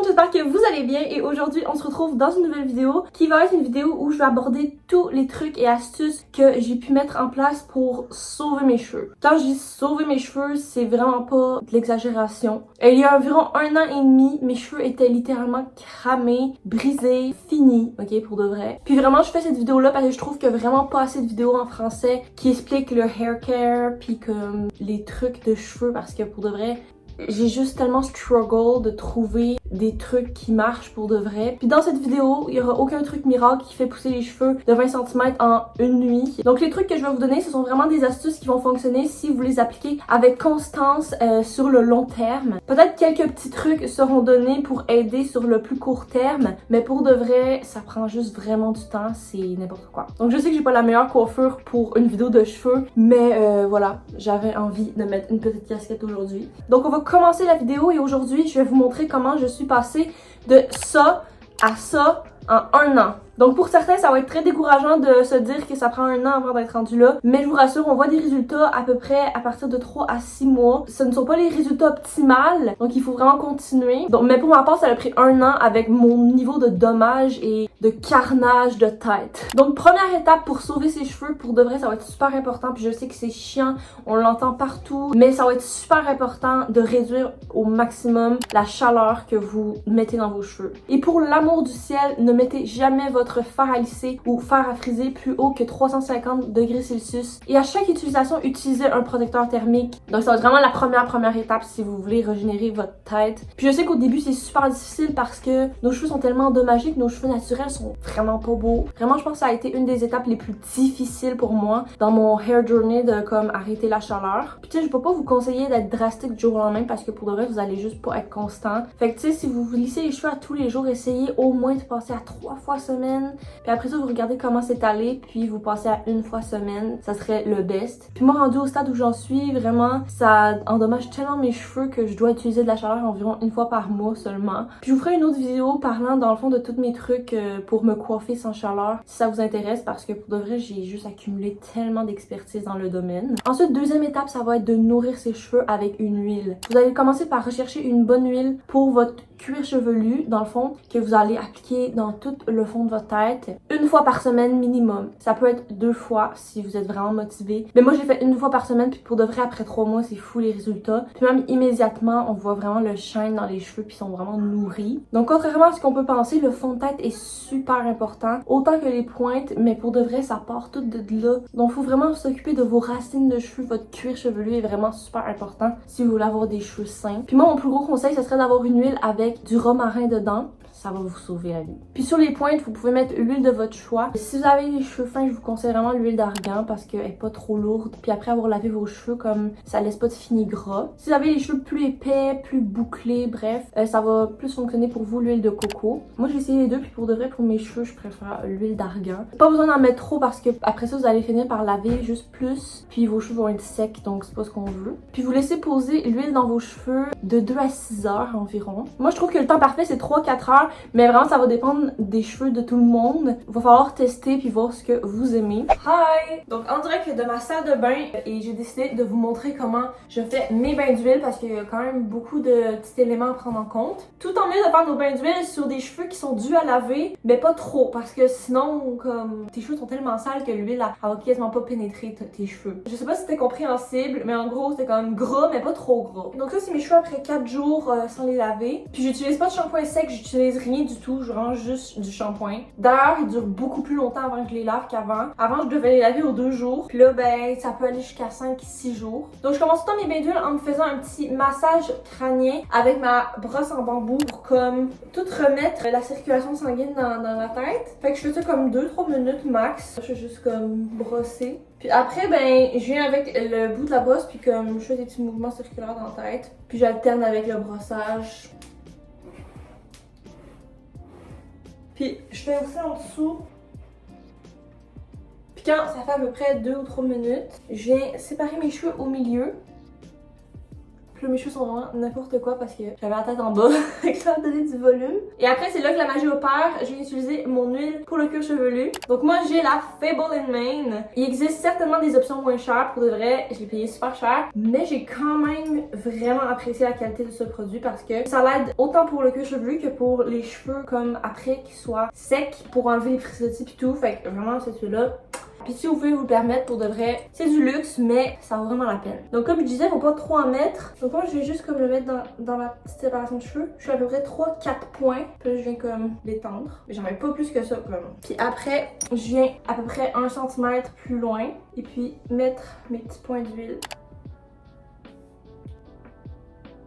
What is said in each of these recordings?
j'espère que vous allez bien et aujourd'hui on se retrouve dans une nouvelle vidéo qui va être une vidéo où je vais aborder tous les trucs et astuces que j'ai pu mettre en place pour sauver mes cheveux. Quand je dis sauver mes cheveux, c'est vraiment pas de l'exagération. Il y a environ 1 an et demi, mes cheveux étaient littéralement cramés, brisés, finis, ok, pour de vrai. Puis vraiment je fais cette vidéo là parce que je trouve qu'il y a vraiment pas assez de vidéos en français qui expliquent le hair care puis comme les trucs de cheveux parce que pour de vrai, j'ai juste tellement struggle de trouver des trucs qui marchent pour de vrai. Puis dans cette vidéo, il y aura aucun truc miracle qui fait pousser les cheveux de 20 cm en une nuit. Donc les trucs que je vais vous donner, ce sont vraiment des astuces qui vont fonctionner si vous les appliquez avec constance sur le long terme. Peut-être quelques petits trucs seront donnés pour aider sur le plus court terme, mais pour de vrai, ça prend juste vraiment du temps, c'est n'importe quoi. Donc je sais que j'ai pas la meilleure coiffure pour une vidéo de cheveux, mais voilà, j'avais envie de mettre une petite casquette aujourd'hui. Donc on va commencer la vidéo et aujourd'hui, je vais vous montrer comment je suis passée de ça à ça en 1 an. Donc pour certains, ça va être très décourageant de se dire que ça prend 1 an avant d'être rendu là. Mais je vous rassure, on voit des résultats à peu près à partir de 3 à 6 mois. Ce ne sont pas les résultats optimales, donc il faut vraiment continuer. Donc, mais pour ma part, ça a pris 1 an avec mon niveau de dommage et de carnage de tête. Donc première étape pour sauver ses cheveux, pour de vrai, ça va être super important. Puis je sais que c'est chiant, on l'entend partout, mais ça va être super important de réduire au maximum la chaleur que vous mettez dans vos cheveux. Et pour l'amour du ciel, ne mettez jamais votre fer à lisser ou fer à friser plus haut que 350 degrés Celsius. Et à chaque utilisation, utilisez un protecteur thermique. Donc ça va être vraiment la première étape si vous voulez régénérer votre tête. Puis je sais qu'au début c'est super difficile parce que nos cheveux sont tellement endommagés que nos cheveux naturels sont vraiment pas beaux. Vraiment, je pense que ça a été une des étapes les plus difficiles pour moi dans mon hair journey de comme arrêter la chaleur. Puis tu sais, je peux pas vous conseiller d'être drastique du jour au lendemain parce que pour de vrai, vous allez juste pas être constant. Fait que tu sais, si vous vous lissez les cheveux à tous les jours, essayez au moins de passer à 3 fois semaine. Puis après ça, vous regardez comment c'est allé, puis vous passez à 1 fois semaine. Ça serait le best. Puis moi, rendu au stade où j'en suis, vraiment, ça endommage tellement mes cheveux que je dois utiliser de la chaleur environ 1 fois par mois seulement. Puis je vous ferai une autre vidéo parlant dans le fond de tous mes trucs pour me coiffer sans chaleur, si ça vous intéresse, parce que pour de vrai, j'ai juste accumulé tellement d'expertise dans le domaine. Ensuite, deuxième étape, ça va être de nourrir ses cheveux avec une huile. Vous allez commencer par rechercher une bonne huile pour votre cuir chevelu, dans le fond, que vous allez appliquer dans tout le fond de votre tête 1 fois par semaine minimum. Ça peut être 2 fois si vous êtes vraiment motivé. Mais moi, j'ai fait 1 fois par semaine, puis pour de vrai, après 3 mois, c'est fou les résultats. Puis même immédiatement, on voit vraiment le shine dans les cheveux, puis ils sont vraiment nourris. Donc contrairement à ce qu'on peut penser, le fond de tête est super important, autant que les pointes, mais pour de vrai, ça part tout de là. Donc il faut vraiment s'occuper de vos racines de cheveux. Votre cuir chevelu est vraiment super important si vous voulez avoir des cheveux sains. Puis moi, mon plus gros conseil, ce serait d'avoir une huile avec du romarin dedans. Ça va vous sauver la vie. Puis sur les pointes, vous pouvez mettre l'huile de votre choix. Si vous avez les cheveux fins, je vous conseille vraiment l'huile d'argan parce qu'elle est pas trop lourde. Puis après avoir lavé vos cheveux, comme ça laisse pas de fini gras. Si vous avez les cheveux plus épais, plus bouclés, bref, ça va plus fonctionner pour vous l'huile de coco. Moi j'ai essayé les deux, puis pour de vrai, pour mes cheveux, je préfère l'huile d'argan. Pas besoin d'en mettre trop parce que après ça, vous allez finir par laver juste plus. Puis vos cheveux vont être secs, donc c'est pas ce qu'on veut. Puis vous laissez poser l'huile dans vos cheveux de 2 à 6 heures environ. Moi je trouve que le temps parfait c'est 3-4 heures. Mais vraiment, ça va dépendre des cheveux de tout le monde. Il va falloir tester puis voir ce que vous aimez. Hi! Donc, en direct de ma salle de bain, et j'ai décidé de vous montrer comment je fais mes bains d'huile parce qu'il y a quand même beaucoup de petits éléments à prendre en compte. Tout en mieux de faire nos bains d'huile sur des cheveux qui sont durs à laver, mais pas trop parce que sinon, comme tes cheveux sont tellement sales que l'huile, elle va quasiment pas pénétrer tes cheveux. Je sais pas si c'était compréhensible, mais en gros, c'était quand même gras, mais pas trop gras. Donc, ça, c'est mes cheveux après 4 jours sans les laver. Puis, j'utilise pas de shampoing sec, j'utilise rien du tout, je range juste du shampoing. D'ailleurs, il dure beaucoup plus longtemps avant que je les lave qu'avant. Avant, je devais les laver aux 2 jours. Puis là, ben, ça peut aller jusqu'à 5-6 jours. Donc, je commence tout le temps mes bains d'huile en me faisant un petit massage crânien avec ma brosse en bambou pour comme tout remettre la circulation sanguine dans la tête. Fait que je fais ça comme 2-3 minutes max. Je fais juste comme brosser. Puis après, ben, je viens avec le bout de la brosse, puis comme je fais des petits mouvements circulaires dans la tête. Puis j'alterne avec le brossage. Puis je fais aussi en dessous. Puis quand ça fait à peu près 2 ou 3 minutes, je viens séparer mes cheveux au milieu. Puis là, mes cheveux sont vraiment n'importe quoi parce que j'avais la tête en bas, fait que ça a donné du volume. Et après, c'est là que la magie opère. Je viens utiliser mon huile pour le cuir chevelu. Donc moi, j'ai la Fable in Mane. Il existe certainement des options moins chères pour de vrai. Je l'ai payé super cher, mais j'ai quand même vraiment apprécié la qualité de ce produit parce que ça l'aide autant pour le cuir chevelu que pour les cheveux comme après qu'ils soient secs pour enlever les frisottis et tout. Fait que vraiment, cette huile-là. Puis si vous pouvez vous le permettre, pour de vrai, c'est du luxe, mais ça vaut vraiment la peine. Donc comme je disais, faut pas trop en mettre. Donc moi, je vais juste comme le mettre dans ma petite séparation de cheveux. Je suis à peu près 3-4 points. Puis là, je viens comme l'étendre. Mais j'en mets pas plus que ça, comme. Puis après, je viens à peu près 1 cm plus loin. Et puis mettre mes petits points d'huile.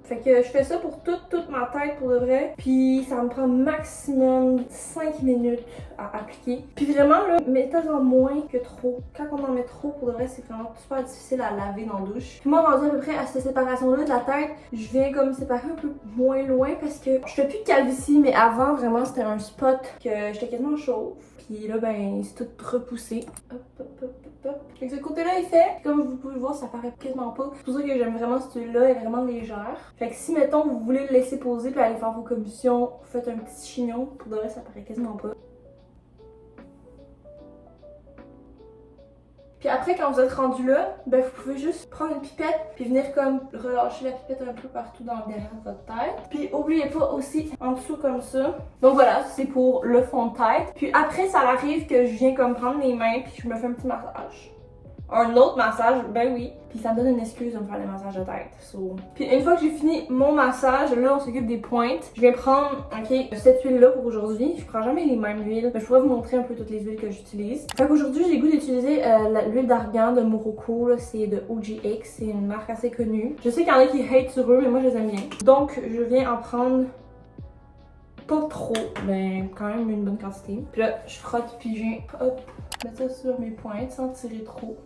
Fait que je fais ça pour toute ma tête pour de vrai. Puis ça me prend maximum 5 minutes à appliquer. Puis vraiment là, mettez-en moins que trop. Quand on en met trop, pour de vrai, c'est vraiment super difficile à laver dans la douche. Puis moi, rendu à peu près à cette séparation-là de la tête, je viens comme séparer un peu moins loin parce que je fais plus de calvitie, mais avant vraiment c'était un spot que j'étais quasiment chauve. Puis là, ben, c'est tout repoussé. Hop, hop, hop, hop, hop. Fait que ce côté-là est fait. Comme vous pouvez le voir, ça paraît quasiment pas. C'est pour ça que j'aime vraiment cette huile-là. Elle est vraiment légère. Fait que si, mettons, vous voulez le laisser poser puis aller faire vos commissions, vous faites un petit chignon. Pour de vrai, ça paraît quasiment pas. Puis après, quand vous êtes rendu là, ben vous pouvez juste prendre une pipette puis venir comme relâcher la pipette un peu partout derrière votre tête. Puis oubliez pas aussi en dessous comme ça. Donc voilà, c'est pour le fond de tête. Puis après, ça arrive que je viens comme prendre mes mains puis je me fais un petit massage. Un autre massage, ben oui. Puis ça me donne une excuse de me faire des massages de tête. So. Puis une fois que j'ai fini mon massage, là on s'occupe des pointes. Je vais prendre, ok, cette huile-là pour aujourd'hui. Je prends jamais les mêmes huiles. Mais je pourrais vous montrer un peu toutes les huiles que j'utilise. Fait qu'aujourd'hui, j'ai le goût d'utiliser l'huile d'argan de Morocco. C'est de OGX. C'est une marque assez connue. Je sais qu'il y en a qui hate sur eux, mais moi je les aime bien. Donc je viens en prendre pas trop, mais quand même une bonne quantité. Puis là, je frotte puis je viens, hop, mettre ça sur mes pointes sans tirer trop.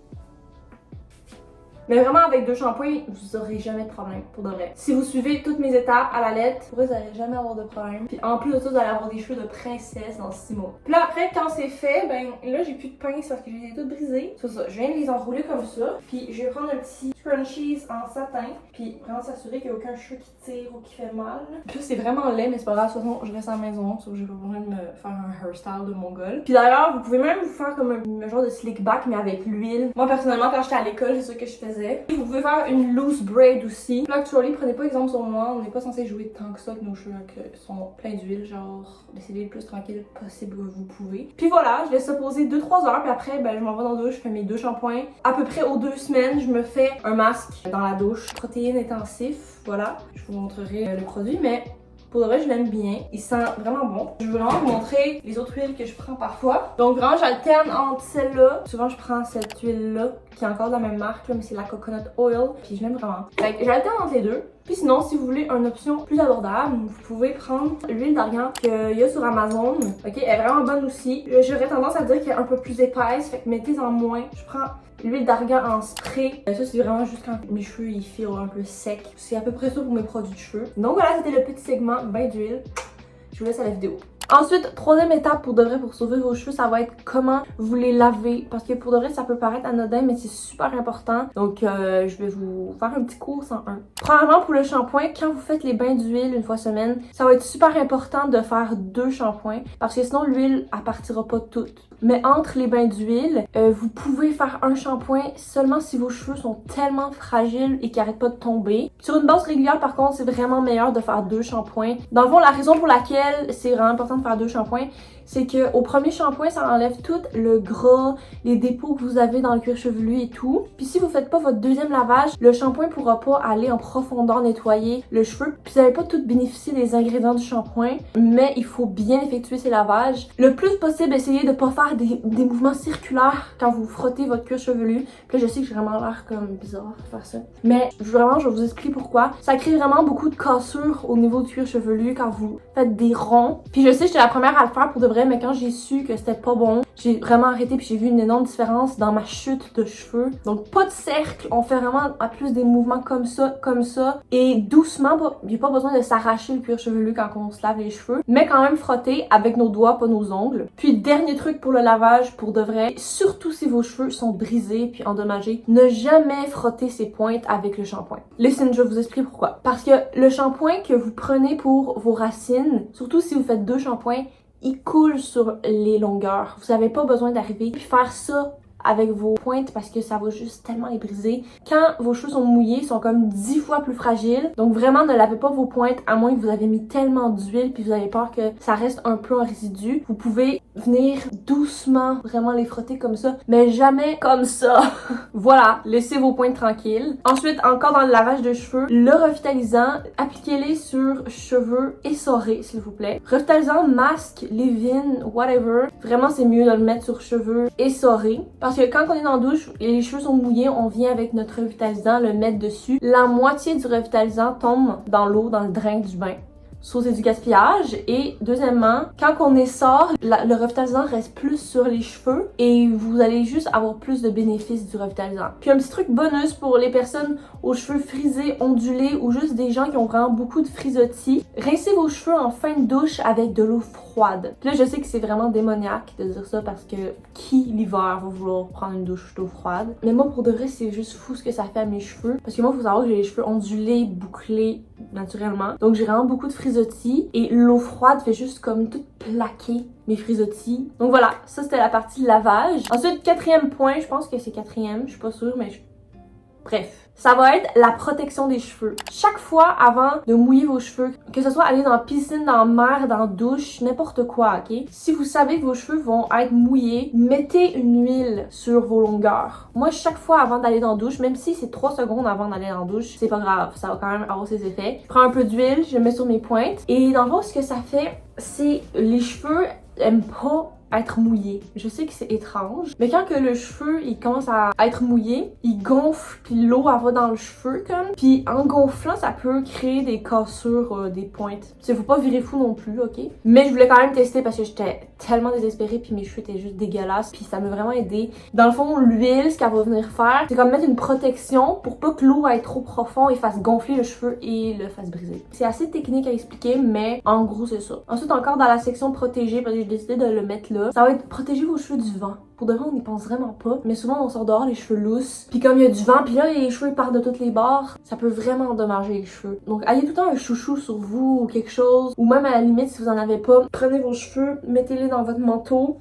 Mais vraiment, avec 2 shampoings, vous aurez jamais de problème, pour de vrai. Si vous suivez toutes mes étapes à la lettre, vous n'allez jamais avoir de problème. Puis en plus de ça, vous allez avoir des cheveux de princesse dans 6 mois. Puis là, après, quand c'est fait, ben là, j'ai plus de pince parce que j'ai toutes brisées. C'est ça, je viens de les enrouler comme ça. Puis je vais prendre un petit scrunchies en satin. Puis vraiment s'assurer qu'il n'y a aucun cheveu qui tire ou qui fait mal. Puis là, c'est vraiment laid, mais c'est pas grave. De toute façon, je reste à la maison, sauf que j'ai pas besoin de me faire un hairstyle de mongol. Puis d'ailleurs, vous pouvez même vous faire comme un genre de slick back, mais avec l'huile. Moi, personnellement, quand j'étais à l'école, c'est ça que je faisais. Vous pouvez faire une loose braid aussi. Là, actually, prenez pas exemple sur moi. On n'est pas censé jouer tant que ça avec nos cheveux qui sont pleins d'huile. Genre, essayez le plus tranquille possible que vous pouvez. Puis voilà, je laisse ça poser 2-3 heures. Puis après, ben, je m'en vais dans la douche. Je fais mes 2 shampoings. À peu près aux 2 semaines, je me fais un masque dans la douche. Protéines intensif. Voilà. Je vous montrerai le produit, mais pour de vrai, je l'aime bien. Il sent vraiment bon. Je veux vraiment vous montrer les autres huiles que je prends parfois. Donc vraiment, j'alterne entre celle-là. Souvent, je prends cette huile-là, qui est encore de la même marque, là, mais c'est la Coconut Oil. Puis je l'aime vraiment. Fait que j'alterne entre les deux. Puis sinon, si vous voulez une option plus abordable, vous pouvez prendre l'huile d'argan qu'il y a sur Amazon. Ok, elle est vraiment bonne aussi. J'aurais tendance à dire qu'elle est un peu plus épaisse, fait que mettez-en moins. Je prends l'huile d'argan en spray. Ça, c'est vraiment juste quand mes cheveux ils filent un peu secs. C'est à peu près ça pour mes produits de cheveux. Donc voilà, c'était le petit segment bain d'huile. Je vous laisse à la vidéo. Ensuite, troisième étape pour de vrai pour sauver vos cheveux, ça va être comment vous les lavez. Parce que pour de vrai, ça peut paraître anodin, mais c'est super important. Donc, je vais vous faire un petit cours en un. Premièrement, pour le shampoing, quand vous faites les bains d'huile une fois semaine, ça va être super important de faire 2 shampoings. Parce que sinon, l'huile, elle partira pas toute. Mais entre les bains d'huile, vous pouvez faire un shampoing seulement si vos cheveux sont tellement fragiles et qu'ils n'arrêtent pas de tomber. Sur une base régulière, par contre, c'est vraiment meilleur de faire 2 shampoings. Dans le fond, la raison pour laquelle c'est vraiment important de faire 2 shampoings, c'est que au premier shampoing, ça enlève tout le gras, les dépôts que vous avez dans le cuir chevelu et tout. Puis si vous faites pas votre deuxième lavage, le shampoing pourra pas aller en profondeur nettoyer le cheveu. Puis vous n'allez pas tout bénéficier des ingrédients du shampoing, mais il faut bien effectuer ces lavages. Le plus possible, essayez de pas faire des mouvements circulaires quand vous frottez votre cuir chevelu. Puis là, je sais que j'ai vraiment l'air comme bizarre de faire ça. Mais vraiment, je vais vous expliquer pourquoi. Ça crée vraiment beaucoup de cassures au niveau du cuir chevelu quand vous faites des ronds. Puis je sais sais, j'étais la première à le faire pour de vrai, mais quand j'ai su que c'était pas bon, j'ai vraiment arrêté puis j'ai vu une énorme différence dans ma chute de cheveux. Donc pas de cercle, on fait vraiment à plus des mouvements comme ça, et doucement, il n'y a pas besoin de s'arracher le cuir chevelu quand on se lave les cheveux, mais quand même frotter avec nos doigts, pas nos ongles. Puis dernier truc pour le lavage, pour de vrai, surtout si vos cheveux sont brisés puis endommagés, ne jamais frotter ces pointes avec le shampoing. Listen, je vais vous expliquer pourquoi. Parce que le shampoing que vous prenez pour vos racines, surtout si vous faites 2 shampoings, il coule sur les longueurs. Vous n'avez pas besoin d'arriver puis faire ça avec vos pointes parce que ça va juste tellement les briser. Quand vos cheveux sont mouillés, ils sont comme 10 fois plus fragiles. Donc vraiment, ne lavez pas vos pointes à moins que vous avez mis tellement d'huile puis vous avez peur que ça reste un peu un résidu. Vous pouvez venir doucement vraiment les frotter comme ça, mais jamais comme ça. Voilà, laissez vos pointes tranquilles. Ensuite, encore dans le lavage de cheveux, le revitalisant, appliquez-les sur cheveux essorés, s'il vous plaît. Revitalisant, masque, leave-in, whatever. Vraiment, c'est mieux de le mettre sur cheveux essorés. Parce que quand on est dans la douche et les cheveux sont mouillés, on vient avec notre revitalisant le mettre dessus. La moitié du revitalisant tombe dans l'eau, dans le drain du bain. So, c'est du gaspillage. Et deuxièmement, quand on essore, le revitalisant reste plus sur les cheveux et vous allez juste avoir plus de bénéfices du revitalisant. Puis un petit truc bonus pour les personnes aux cheveux frisés, ondulés ou juste des gens qui ont vraiment beaucoup de frisottis. Rincez vos cheveux en fin de douche avec de l'eau froide. Puis là, je sais que c'est vraiment démoniaque de dire ça parce que qui l'hiver va vouloir prendre une douche d'eau froide? Mais moi, pour de vrai, c'est juste fou ce que ça fait à mes cheveux. Parce que moi, il faut savoir que j'ai les cheveux ondulés, bouclés naturellement. Donc j'ai vraiment beaucoup de frisottis et l'eau froide fait juste comme tout plaquer mes frisottis. Donc voilà, ça c'était la partie lavage. Ensuite, quatrième point, je pense que c'est quatrième, je suis pas sûre, mais bref. Ça va être la protection des cheveux. Chaque fois avant de mouiller vos cheveux, que ce soit aller dans la piscine, dans la mer, dans la douche, n'importe quoi, ok? Si vous savez que vos cheveux vont être mouillés, mettez une huile sur vos longueurs. Moi, chaque fois avant d'aller dans la douche, même si c'est 3 secondes avant d'aller dans la douche, c'est pas grave, ça va quand même avoir ses effets. Je prends un peu d'huile, je le mets sur mes pointes. Et dans le fond, ce que ça fait, c'est les cheveux aiment pas être mouillé. Je sais que c'est étrange, mais quand que le cheveu il commence à être mouillé, il gonfle puis l'eau elle va dans le cheveu comme. Puis en gonflant, ça peut créer des cassures, des pointes. Faut pas virer fou non plus, ok? Mais je voulais quand même tester parce que j'étais tellement désespérée puis mes cheveux étaient juste dégueulasses puis ça m'a vraiment aidé. Dans le fond, l'huile, ce qu'elle va venir faire, c'est comme mettre une protection pour pas que l'eau aille trop profond et fasse gonfler le cheveu et le fasse briser. C'est assez technique à expliquer, mais en gros c'est ça. Ensuite encore dans la section protégée, parce que j'ai décidé de le mettre là, ça va être protéger vos cheveux du vent. Pour de vrai, on n'y pense vraiment pas, mais souvent on sort dehors les cheveux lousses, puis comme il y a du vent, puis là les cheveux partent de toutes les bords, ça peut vraiment endommager les cheveux. Donc ayez tout le temps un chouchou sur vous ou quelque chose, ou même à la limite si vous en avez pas, prenez vos cheveux, mettez-les dans votre manteau.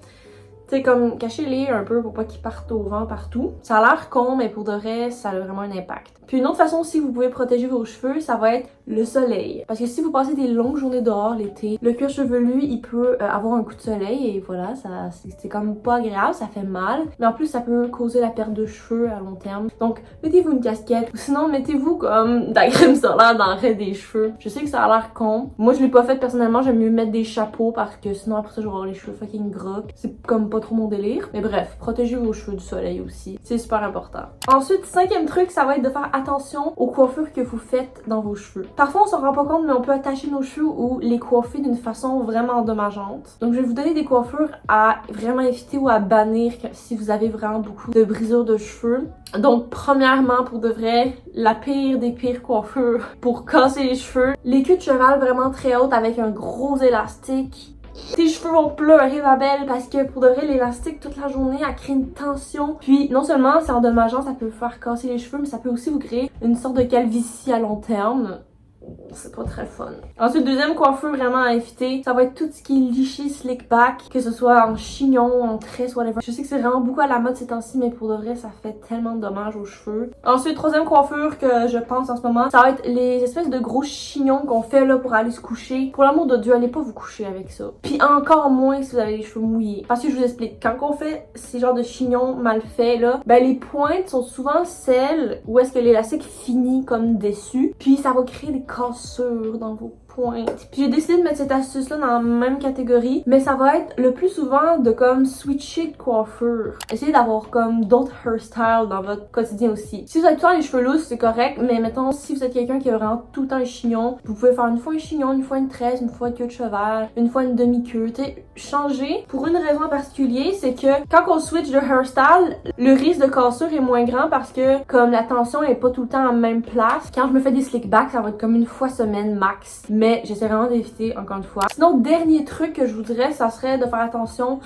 Tu sais, comme cachez-les un peu pour pas qu'ils partent au vent partout. Ça a l'air con, mais pour de vrai, ça a vraiment un impact. Puis une autre façon aussi vous pouvez protéger vos cheveux, ça va être le soleil. Parce que si vous passez des longues journées dehors l'été, le cuir chevelu, il peut avoir un coup de soleil et voilà, c'est comme pas agréable, ça fait mal. Mais en plus, ça peut causer la perte de cheveux à long terme. Donc, mettez-vous une casquette ou sinon, mettez-vous comme de la crème solaire dans le reste des cheveux. Je sais que ça a l'air con. Moi, je l'ai pas fait personnellement, j'aime mieux mettre des chapeaux parce que sinon, après ça, je vais avoir les cheveux fucking gras. C'est comme pas trop mon délire. Mais bref, protégez vos cheveux du soleil aussi. C'est super important. Ensuite, 5e truc, ça va être de faire attention aux coiffures que vous faites dans vos cheveux. Parfois, on s'en rend pas compte, mais on peut attacher nos cheveux ou les coiffer d'une façon vraiment endommageante. Donc, je vais vous donner des coiffures à vraiment éviter ou à bannir si vous avez vraiment beaucoup de brisures de cheveux. Donc, premièrement, pour de vrai, la pire des pires coiffures pour casser les cheveux, les queues de cheval vraiment très hautes avec un gros élastique. Tes cheveux vont pleurer, ma belle, parce que pour de vrai, l'élastique toute la journée, elle crée une tension. Puis non seulement c'est endommageant, ça peut faire casser les cheveux, mais ça peut aussi vous créer une sorte de calvitie à long terme. C'est pas très fun. Ensuite, deuxième coiffure vraiment à éviter, ça va être tout ce qui est liché, slick back, que ce soit en chignon, en tresse, whatever. Je sais que c'est vraiment beaucoup à la mode ces temps-ci, mais pour de vrai, ça fait tellement de dommages aux cheveux. Ensuite, troisième coiffure que je pense en ce moment, ça va être les espèces de gros chignons qu'on fait là pour aller se coucher. Pour l'amour de Dieu, allez pas vous coucher avec ça. Puis encore moins si vous avez les cheveux mouillés. Parce que je vous explique, quand on fait ces genres de chignons mal faits là, ben les pointes sont souvent celles où est-ce que l'élastique finit comme dessus. Puis ça va créer des cassures dans vos pointe. Puis j'ai décidé de mettre cette astuce-là dans la même catégorie, mais ça va être le plus souvent de comme switcher de coiffure. Essayez d'avoir comme d'autres hairstyles dans votre quotidien aussi. Si vous avez tout le temps les cheveux lousses, c'est correct, mais mettons, si vous êtes quelqu'un qui a vraiment tout le temps un chignon, vous pouvez faire une fois un chignon, une fois une tresse, une fois une queue de cheval, une fois une demi-queue. Tu sais, changer pour une raison en particulier, c'est que quand on switch de hairstyle, le risque de cassure est moins grand parce que comme la tension est pas tout le temps en même place. Quand je me fais des slick backs, ça va être comme une fois semaine max, mais j'essaie vraiment d'éviter encore une fois. Sinon, dernier truc que je vous dirais, ça serait de faire attention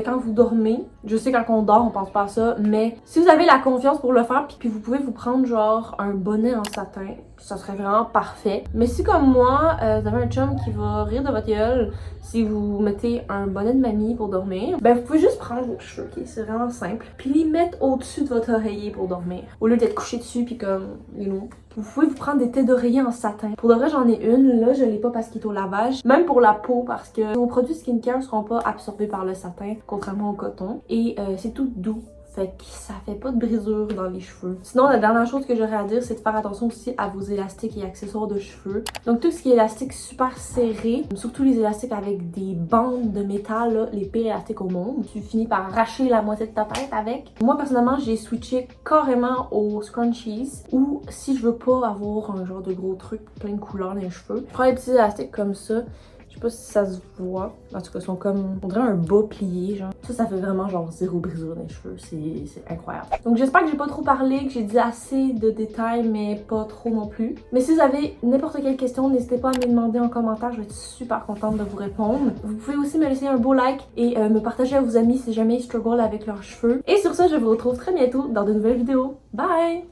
quand vous dormez. Je sais quand on dort, on pense pas à ça, mais si vous avez la confiance pour le faire, puis vous pouvez vous prendre genre un bonnet en satin, ça serait vraiment parfait. Mais si comme moi, vous avez un chum qui va rire de votre gueule si vous mettez un bonnet de mamie pour dormir, ben vous pouvez juste prendre vos cheveux, ok? C'est vraiment simple. Puis les mettre au-dessus de votre oreiller pour dormir. Au lieu d'être couché dessus puis comme, vous pouvez vous prendre des têtes d'oreiller en satin. Pour de vrai, j'en ai une. Là, je l'ai pas parce qu'il est au lavage. Même pour la peau, parce que vos produits skincare seront pas absorbés par le satin, contrairement au coton. Et c'est tout doux. Fait que ça fait pas de brisure dans les cheveux. Sinon, la dernière chose que j'aurais à dire, c'est de faire attention aussi à vos élastiques et accessoires de cheveux. Donc tout ce qui est élastique super serré, surtout les élastiques avec des bandes de métal, là, les pires élastiques au monde. Tu finis par arracher la moitié de ta tête avec. Moi, personnellement, j'ai switché carrément aux scrunchies. Ou si je veux pas avoir un genre de gros truc plein de couleurs dans les cheveux, je prends les petits élastiques comme ça. Je sais pas si ça se voit. En tout cas, ils sont comme, on dirait un bas plié, genre. Ça fait vraiment genre zéro brisure dans les cheveux. C'est incroyable. Donc j'espère que j'ai pas trop parlé, que j'ai dit assez de détails, mais pas trop non plus. Mais si vous avez n'importe quelle question, n'hésitez pas à me les demander en commentaire. Je vais être super contente de vous répondre. Vous pouvez aussi me laisser un beau like et me partager à vos amis si jamais ils struggle avec leurs cheveux. Et sur ça, je vous retrouve très bientôt dans de nouvelles vidéos. Bye!